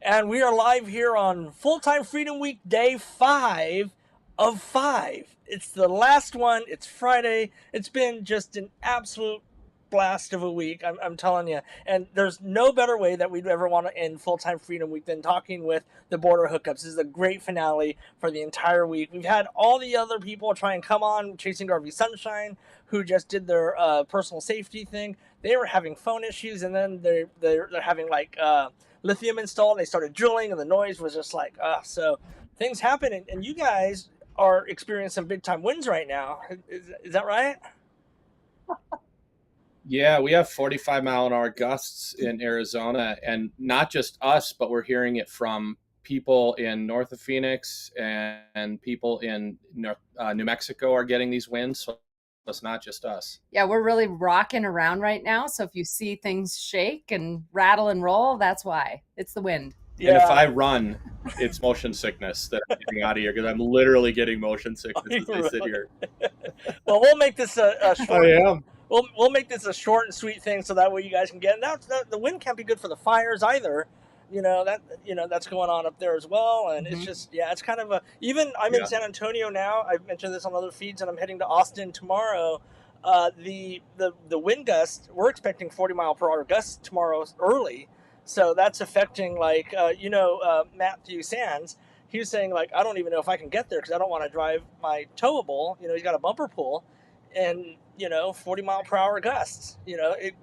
And we are live here on Full Time Freedom Week, day 5 of 5. It's the last one. It's Friday. It's been just an absolute blast of a week, I'm telling you. And there's no better way that we'd ever want to end Full Time Freedom Week than talking with the Border Hookups. This is a great finale for the entire week. We've had all the other people try and come on, Chasing Garvey Sunshine, who just did their personal safety thing. They were having phone issues, and then they're having lithium installed. They started drilling, and the noise was just like, so things happen, and you guys are experiencing some big time wins right now. Is that right? Yeah, we have 45-mile-an-hour gusts in Arizona, and not just us, but we're hearing it from people in north of Phoenix and people in New Mexico are getting these winds. So it's not just us. Yeah, we're really rocking around right now. So if you see things shake and rattle and roll, that's why. It's the wind. Yeah. And if I run, it's motion sickness that I'm getting out of here because I'm literally getting motion sickness as I sit here. Well, we'll make this a short. I am. We'll make this a short and sweet thing so that way you guys can get. And the wind can't be good for the fires either. That's going on up there as well, and it's just it's kind of even I'm in San Antonio now. I've mentioned this on other feeds, and I'm heading to Austin tomorrow. The wind gusts, we're expecting 40-mile-per-hour gusts tomorrow early, so that's affecting Matthew Sands. He was saying I don't even know if I can get there because I don't want to drive my towable. He's got a bumper pull, and 40-mile-per-hour gusts.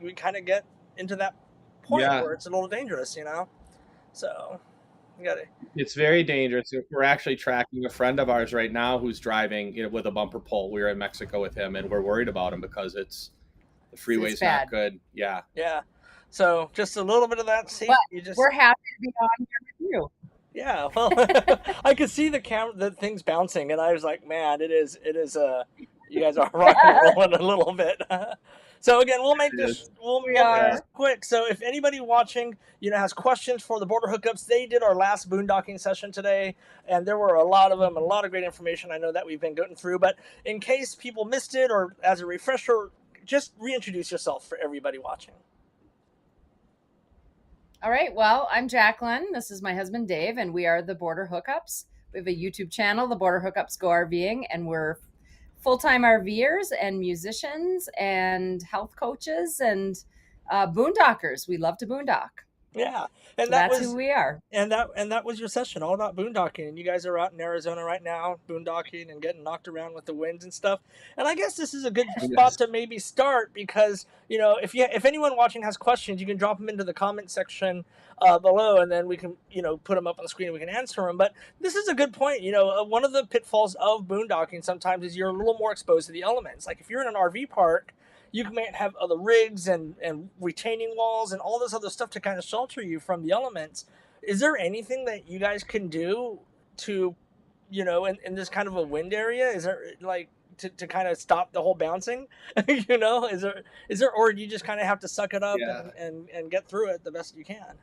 We kind of get into that point where it's a little dangerous. So you got it. It's very dangerous. We're actually tracking a friend of ours right now who's driving with a bumper pull. We were in Mexico with him, and we're worried about him because the freeway's not good. Yeah. Yeah. So just a little bit of that safety. We're happy to be on here with you. Yeah. Well, I could see the things bouncing, and I was like, man, it is. You guys are rocking and rolling a little bit. So again, we'll make this quick. So if anybody watching, has questions for the Border Hookups, they did our last boondocking session today, and there were a lot of them, and a lot of great information. I know that we've been going through, but in case people missed it or as a refresher, just reintroduce yourself for everybody watching. All right. Well, I'm Jacqueline. This is my husband, Dave, and we are the Border Hookups. We have a YouTube channel, the Border Hookups Go RVing, and we're full-time RVers and musicians and health coaches and boondockers. We love to boondock. Yeah, and so that's who we are. And that was your session, all about boondocking. And you guys are out in Arizona right now, boondocking and getting knocked around with the winds and stuff. And I guess this is a good spot to maybe start because if anyone watching has questions, you can drop them into the comment section below, and then we can put them up on the screen and we can answer them. But this is a good point. One of the pitfalls of boondocking sometimes is you're a little more exposed to the elements. Like if you're in an RV park, you might have other rigs and retaining walls and all this other stuff to kind of shelter you from the elements. Is there anything that you guys can do to, in this kind of a wind area? Is there to kind of stop the whole bouncing? Is there, or do you just kind of have to suck it up and get through it the best you can?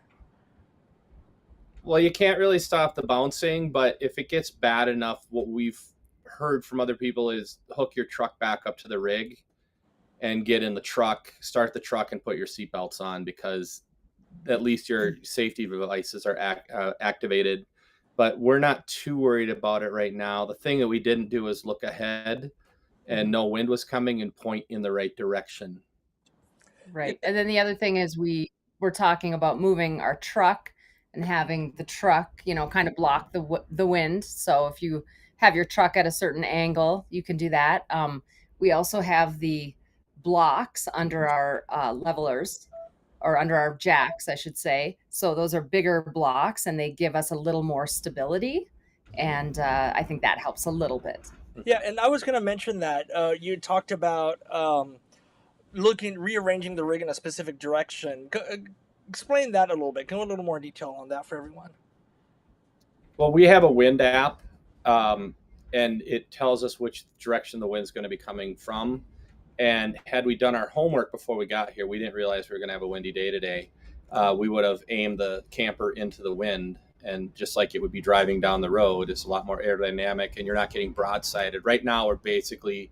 Well, you can't really stop the bouncing, but if it gets bad enough, what we've heard from other people is hook your truck back up to the rig and get in the truck, start the truck, and put your seatbelts on because at least your safety devices are activated. But we're not too worried about it right now. The thing that we didn't do is look ahead and no wind was coming and point in the right direction. Right. And then the other thing is we're talking about moving our truck and having the truck, kind of block the wind. So if you have your truck at a certain angle, you can do that. We also have the blocks under our levelers, or under our jacks, I should say. So those are bigger blocks and they give us a little more stability. And I think that helps a little bit. Yeah, and I was going to mention that you talked about rearranging the rig in a specific direction. Explain that a little bit. Go a little more detail on that for everyone. Well, we have a wind app, and it tells us which direction the wind's going to be coming from. And had we done our homework before we got here, we didn't realize we were going to have a windy day today. We would have aimed the camper into the wind, and just like it would be driving down the road, it's a lot more aerodynamic, and you're not getting broadsided. Right now, we're basically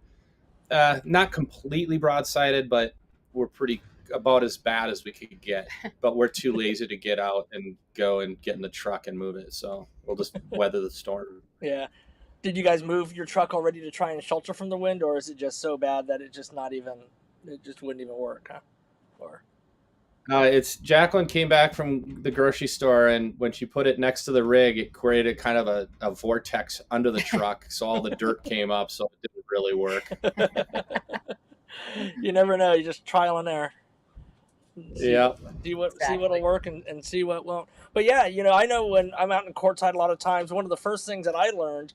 not completely broadsided, but we're pretty about as bad as we could get, but we're too lazy to get out and go and get in the truck and move it. So we'll just weather the storm. Yeah. Did you guys move your truck already to try and shelter from the wind, or is it just so bad that it just wouldn't even work? Huh? Or It's Jacqueline came back from the grocery store, and when she put it next to the rig, it created kind of a vortex under the truck, so all the dirt came up, so it didn't really work. You never know. You just trial and error. Yeah. See what'll work and see what won't. But yeah, I know when I'm out in courtside a lot of times, one of the first things that I learned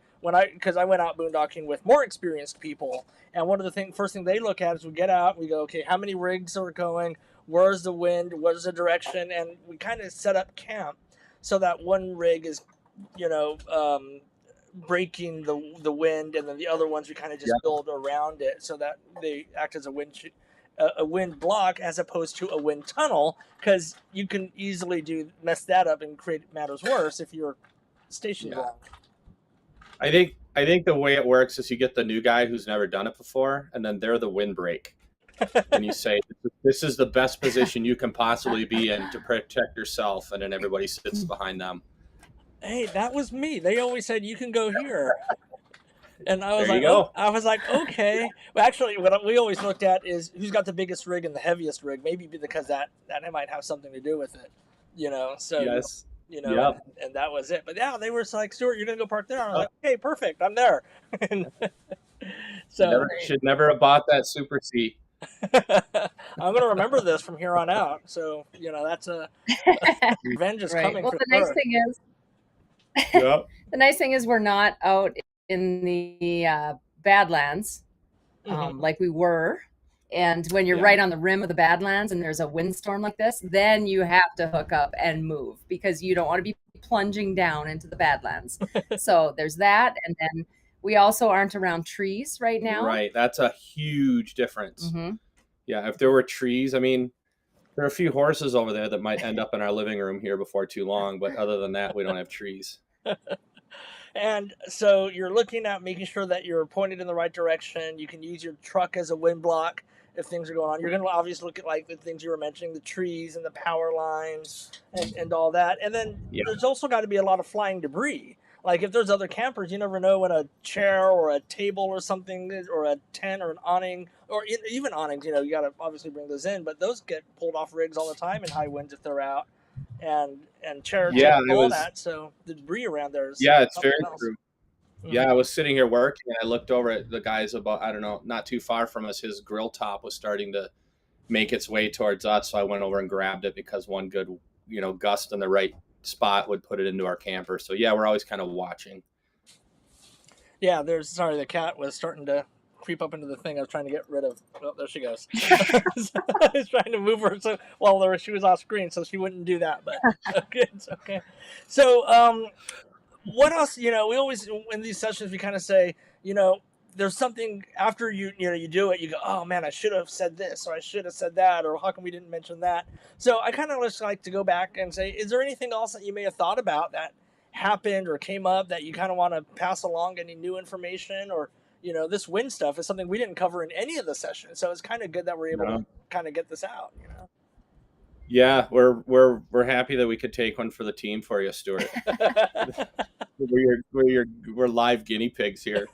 because I went out boondocking with more experienced people, and one of the first thing they look at is we get out, we go, okay, how many rigs are going? Where's the wind? Where's the direction? And we kind of set up camp so that one rig is, breaking the wind, and then the other ones we kind of just build around it so that they act as a wind block as opposed to a wind tunnel, because you can easily mess that up and create matters worse if you're stationed wrong. I think the way it works is you get the new guy who's never done it before, and then they're the windbreak. And you say, this is the best position you can possibly be in to protect yourself, and then everybody sits behind them. Hey, that was me. They always said, you can go here. And I was okay. Well, actually, what we always looked at is who's got the biggest rig and the heaviest rig, maybe because that might have something to do with it, so yes. And that was it. But yeah, they were like, Stuart, you're gonna go park there. I was like, okay, perfect, I'm there. So should never have bought that super seat. I'm gonna remember this from here on out. So that's revenge is coming. Well, the nice thing is, the nice thing is we're not out in the Badlands like we were. And when you're right on the rim of the Badlands and there's a windstorm like this, then you have to hook up and move because you don't want to be plunging down into the Badlands. So there's that. And then we also aren't around trees right now. Right. That's a huge difference. Yeah. If there were trees, I mean, there are a few horses over there that might end up in our living room here before too long. But other than that, we don't have trees. And so you're looking at making sure that you're pointed in the right direction. You can use your truck as a wind block if things are going on. You're going to obviously look at like the things you were mentioning, the trees and the power lines and all that. And then there's also got to be a lot of flying debris. Like if there's other campers, you never know when a chair or a table or something or a tent or an awning or even awnings, you got to obviously bring those in. But those get pulled off rigs all the time in high winds if they're out. And chairs and all that, so the debris around there is it's very true. Yeah, I was sitting here working and I looked over at the guys about, I don't know, not too far from us. His grill top was starting to make its way towards us, so I went over and grabbed it because one good gust in the right spot would put it into our camper. So yeah, we're always kind of watching. Yeah, the cat was starting to creep up into the thing I was trying to get rid of. Oh, there she goes. I was trying to move her while she was off screen so she wouldn't do that, but okay, it's okay. So what else, we always in these sessions we kind of say, there's something after you do it, you go, oh man, I should have said this or I should have said that, or how come we didn't mention that? So I kind of just like to go back and say, is there anything else that you may have thought about that happened or came up that you kind of want to pass along, any new information? Or this wind stuff is something we didn't cover in any of the sessions, so it's kind of good that we're able to kind of get this out. Yeah, we're happy that we could take one for the team for you, Stuart. we're live guinea pigs here.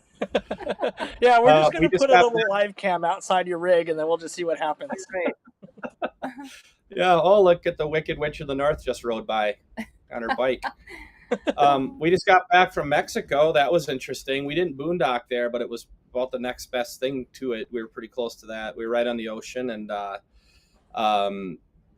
Yeah, we're just going to put a little live cam outside your rig, and then we'll just see what happens. That's right. Yeah. Oh, look at the Wicked Witch of the North just rode by on her bike. We just got back from Mexico. That was interesting. We didn't boondock there, but it was about the next best thing to it. We were pretty close to that. We were right on the ocean, and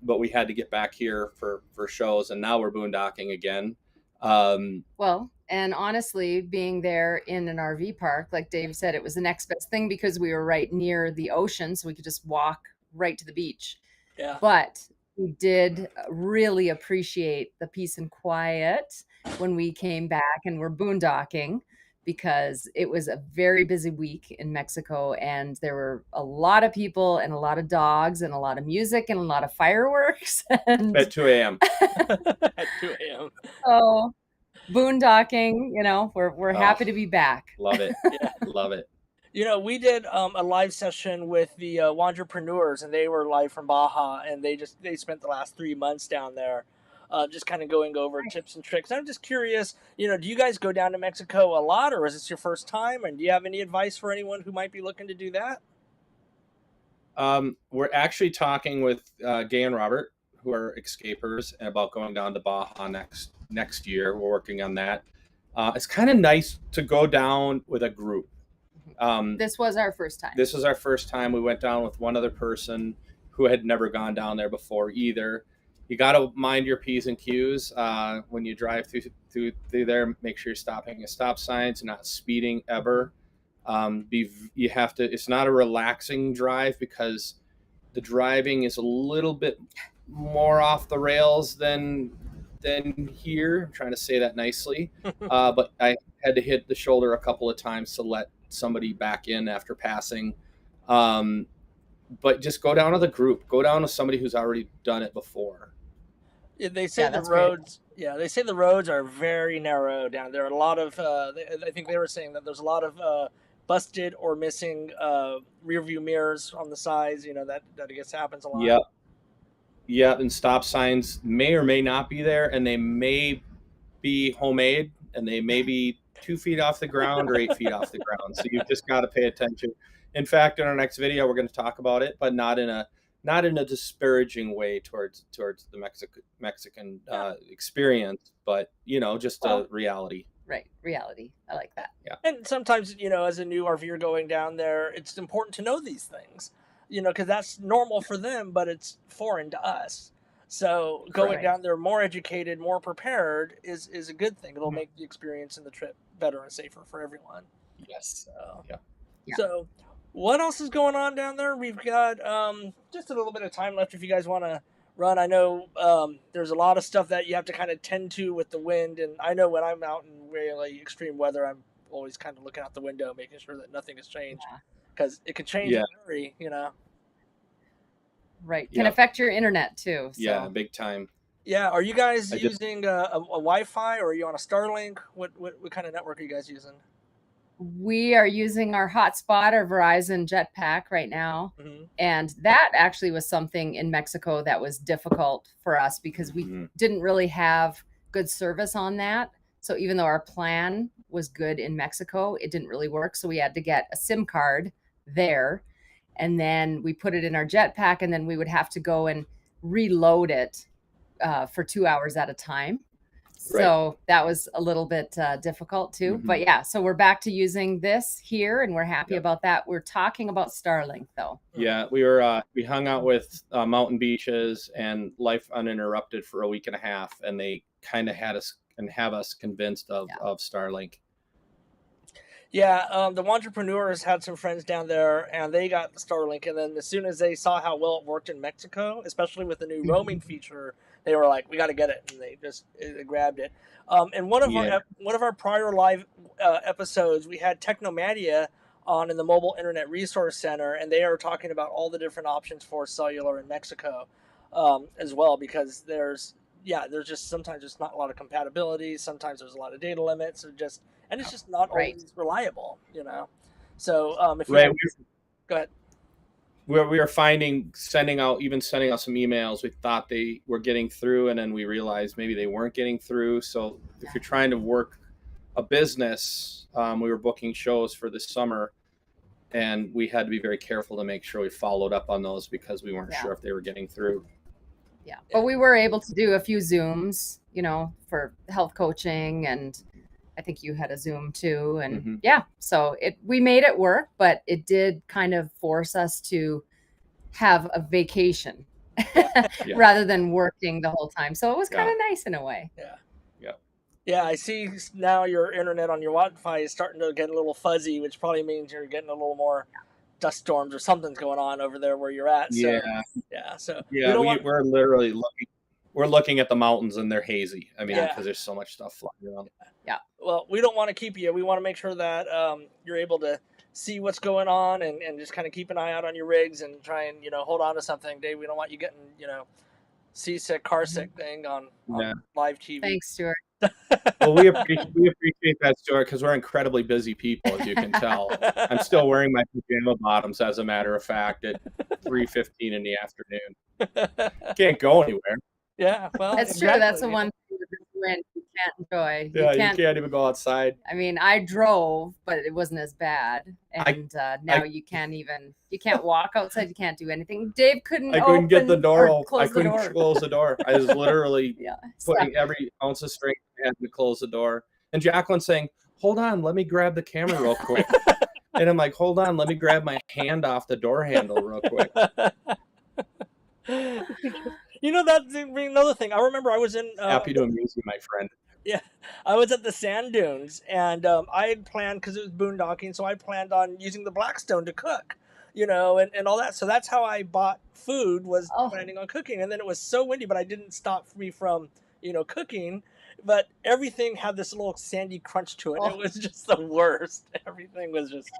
but we had to get back here for shows, and now we're boondocking again. Well, and honestly, being there in an RV park, like Dave said, it was the next best thing because we were right near the ocean, so we could just walk right to the beach. Yeah. But we did really appreciate the peace and quiet when we came back and were boondocking, because it was a very busy week in Mexico and there were a lot of people and a lot of dogs and a lot of music and a lot of fireworks. And at 2 a.m. At 2 a.m. So boondocking, we're happy to be back. Love it. Yeah. Love it. We did a live session with the Wanderpreneurs, and they were live from Baja, and they spent the last 3 months down there, just kind of going over tips and tricks. I'm just curious, do you guys go down to Mexico a lot, or is this your first time? And do you have any advice for anyone who might be looking to do that? We're actually talking with Gay and Robert, who are escapers, about going down to Baja next year. We're working on that. It's kind of nice to go down with a group. This was our first time. This was our first time. We went down with one other person who had never gone down there before either. You got to mind your P's and Q's when you drive through there. Make sure you're stopping at stop signs, not speeding ever. You have to. It's not a relaxing drive because the driving is a little bit more off the rails than here. I'm trying to say that nicely, but I had to hit the shoulder a couple of times to let somebody back in after passing. But just go down with a group. Go down with somebody who's already done it before. Yeah, they say the roads. Great. Yeah, they say the roads are very narrow down there. A lot of. I think they were saying that there's a lot of busted or missing rear view mirrors on the sides. That I guess happens a lot. Yep. Yeah, and stop signs may or may not be there, and they may be homemade, and they may be 2 feet off the ground or 8 feet off the ground. So you've just got to pay attention. In fact, in our next video, we're going to talk about it, but not in a disparaging way towards the Mexican experience, but just a reality. Right, reality. I like that. Yeah. And sometimes, as a new RVer going down there, it's important to know these things, because that's normal for them, but it's foreign to us. So going down there more educated, more prepared is a good thing. It'll make the experience and the trip better and safer for everyone. Yes. So what else is going on down there? We've got just a little bit of time left if you guys want to run. I know there's a lot of stuff that you have to kind of tend to with the wind. And I know when I'm out in really extreme weather, I'm always kind of looking out the window, making sure that nothing has changed. Because it can change in a hurry, Right. Can affect your internet too. So. Yeah, big time. Yeah. Are you guys using a Wi-Fi, or are you on a Starlink? What kind of network are you guys using? We are using our hotspot, our Verizon Jetpack right now. Mm-hmm. And that actually was something in Mexico that was difficult for us because we didn't really have good service on that. So even though our plan was good in Mexico, it didn't really work. So we had to get a SIM card there. And then we put it in our jetpack, and then we would have to go and reload it for 2 hours at a time. So that was a little bit difficult too. But yeah, so we're back to using this here, and we're happy about that. We're talking about Starlink though. Yeah, we hung out with Mountain Beaches and Life Uninterrupted for a week and a half, and they kind of had us and have us convinced of Starlink. Yeah, the Wanderpreneurs had some friends down there, and they got the Starlink. And then as soon as they saw how well it worked in Mexico, especially with the new roaming feature, they were like, "We got to get it," and they just grabbed it. And one of our prior live episodes, we had Technomadia on in the Mobile Internet Resource Center, and they are talking about all the different options for cellular in Mexico as well, because there's just sometimes just not a lot of compatibility. Sometimes there's a lot of data limits, and it's just not always reliable, So if go ahead. We are finding sending out some emails. We thought they were getting through, and then we realized maybe they weren't getting through. So if you're trying to work a business, we were booking shows for this summer, and we had to be very careful to make sure we followed up on those because we weren't sure if they were getting through. Yeah, but we were able to do a few Zooms, for health coaching, and I think you had a Zoom too. And so we made it work, but it did kind of force us to have a vacation rather than working the whole time. So it was kind of nice in a way. Yeah, I see now your internet on your Wi-Fi is starting to get a little fuzzy, which probably means you're getting a little more dust storms or something's going on over there where you're at. So, we're literally looking at the mountains, and they're hazy. I mean, because there's so much stuff flying around. Yeah. Well, we don't want to keep you. We want to make sure that you're able to see what's going on and just kind of keep an eye out on your rigs and try and hold on to something. Dave, we don't want you getting seasick, car sick thing on Yeah. live TV. Thanks, Stuart. Well, we appreciate that, Stuart, because we're incredibly busy people, as you can tell. I'm still wearing my pajama bottoms, as a matter of fact, at 3:15 in the afternoon. Can't go anywhere. Yeah, well, That's true. That's the one thing with this wind you can't enjoy. Yeah, you can't even go outside. I mean, I drove, but it wasn't as bad. And now you can't walk outside. You can't do anything. Dave couldn't. I couldn't get the door open. I couldn't close the door. I was literally Yeah, putting every ounce of strength I had to close the door. And Jacqueline saying, "Hold on, let me grab the camera real quick." And I'm like, "Hold on, let me grab my hand off the door handle real quick." You know, that's another thing. I remember I was in... Happy to amuse you, my friend. Yeah, I was at the sand dunes, and I had planned, because it was boondocking, so I planned on using the Blackstone to cook, you know, and all that. So that's how I bought food, was planning on cooking. And then it was so windy, but I didn't stop me from, you know, cooking. But everything had this little sandy crunch to it. It was just the worst. Everything was just...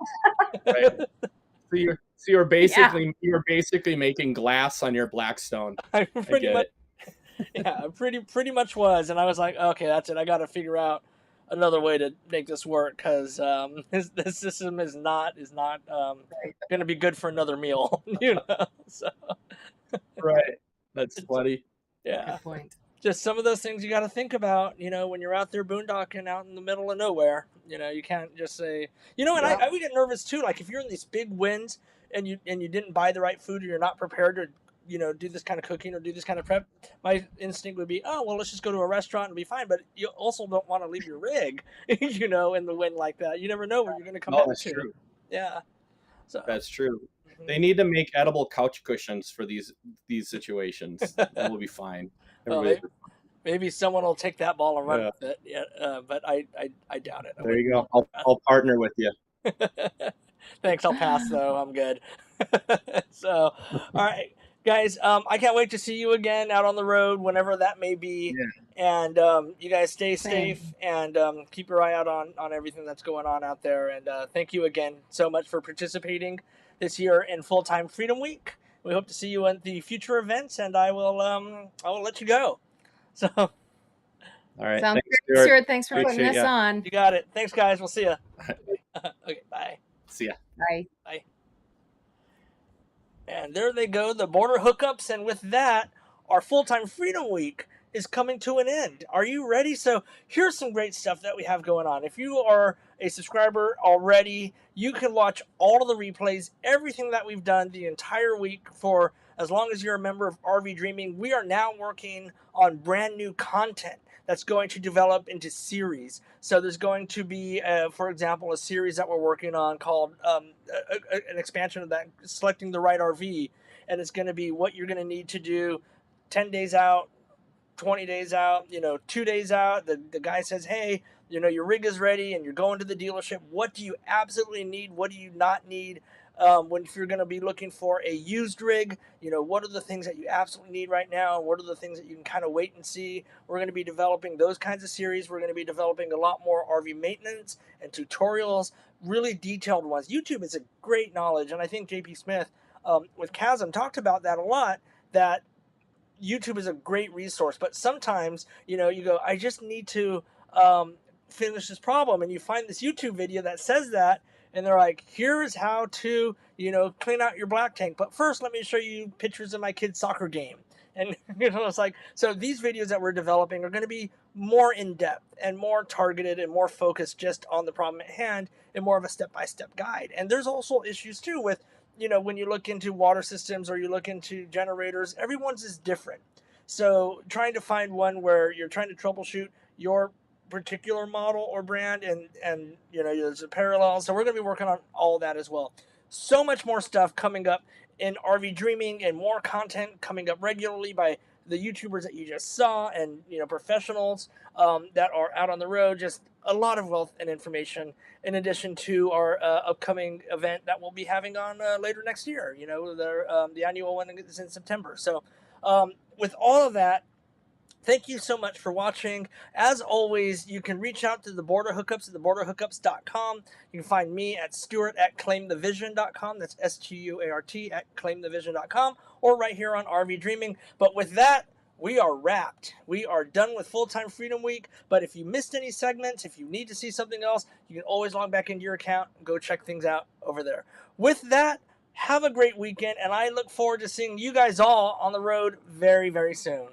Right. So you're basically making glass on your Blackstone. I pretty much was, and I was like, okay, that's it. I got to figure out another way to make this work, because this system is not going to be good for another meal, you know. So right, that's funny. Yeah, good point. Just some of those things you got to think about, you know, when you're out there boondocking out in the middle of nowhere. You know, you can't just say, you know, and I would get nervous too. Like if you're in these big winds and you didn't buy the right food, or you're not prepared to, you know, do this kind of cooking or do this kind of prep, my instinct would be, oh, well, let's just go to a restaurant and be fine. But you also don't want to leave your rig, you know, in the wind like that. You never know where you're going to come back to. True. Yeah. So that's true. They need to make edible couch cushions for these situations. That will be fine. Maybe someone will take that ball and run with it. Yeah, but I doubt it. There you go. I'll partner with you. Thanks. I'll pass though. I'm good. So, all right, guys. I can't wait to see you again out on the road, whenever that may be. Yeah. And you guys stay safe and keep your eye out on everything that's going on out there. And thank you again so much for participating this year in Full-Time Freedom Week. We hope to see you at the future events, and I will let you go. So, all right. Sounds good, Stuart. Thanks for putting this on. You got it. Thanks, guys. We'll see you. Okay, bye. See ya. Bye. Bye. And there they go, the border hookups. And with that, our Full-Time Freedom Week is coming to an end. Are you ready? So here's some great stuff that we have going on. If you are a subscriber already, you can watch all of the replays, everything that we've done the entire week for as long as you're a member of RV Dreaming. We are now working on brand new content that's going to develop into series. So there's going to be, for example, a series that we're working on called an expansion of that, selecting the right RV. And it's going to be what you're going to need to do 10 days out, 20 days out, 2 days out. The guy says, hey, your rig is ready and you're going to the dealership. What do you absolutely need? What do you not need? If you're going to be looking for a used rig, what are the things that you absolutely need right now? And what are the things that you can kind of wait and see? We're going to be developing those kinds of series. We're going to be developing a lot more RV maintenance and tutorials, really detailed ones. YouTube is a great knowledge. And I think JP Smith with Chasm talked about that a lot, that YouTube is a great resource. But sometimes, you go, I just need to finish this problem. And you find this YouTube video that says that. And they're like, here's how to, clean out your black tank. But first, let me show you pictures of my kid's soccer game. And, it's like, so these videos that we're developing are going to be more in-depth and more targeted and more focused just on the problem at hand and more of a step-by-step guide. And there's also issues, too, with, when you look into water systems or you look into generators, everyone's is different. So trying to find one where you're trying to troubleshoot your particular model or brand and there's a parallel. So we're going to be working on all that as well. So much more stuff coming up in RV Dreaming and more content coming up regularly by the YouTubers that you just saw and professionals that are out on the road. Just a lot of wealth and information in addition to our upcoming event that we'll be having on later next year. The annual one is in September. So with all of that, thank you so much for watching. As always, you can reach out to the Border Hookups at theborderhookups.com. You can find me at Stuart at claimthevision.com. That's STUART at claimthevision.com, or right here on RV Dreaming. But with that, we are wrapped. We are done with Full-Time Freedom Week. But if you missed any segments, if you need to see something else, you can always log back into your account and go check things out over there. With that, have a great weekend, and I look forward to seeing you guys all on the road very, very soon.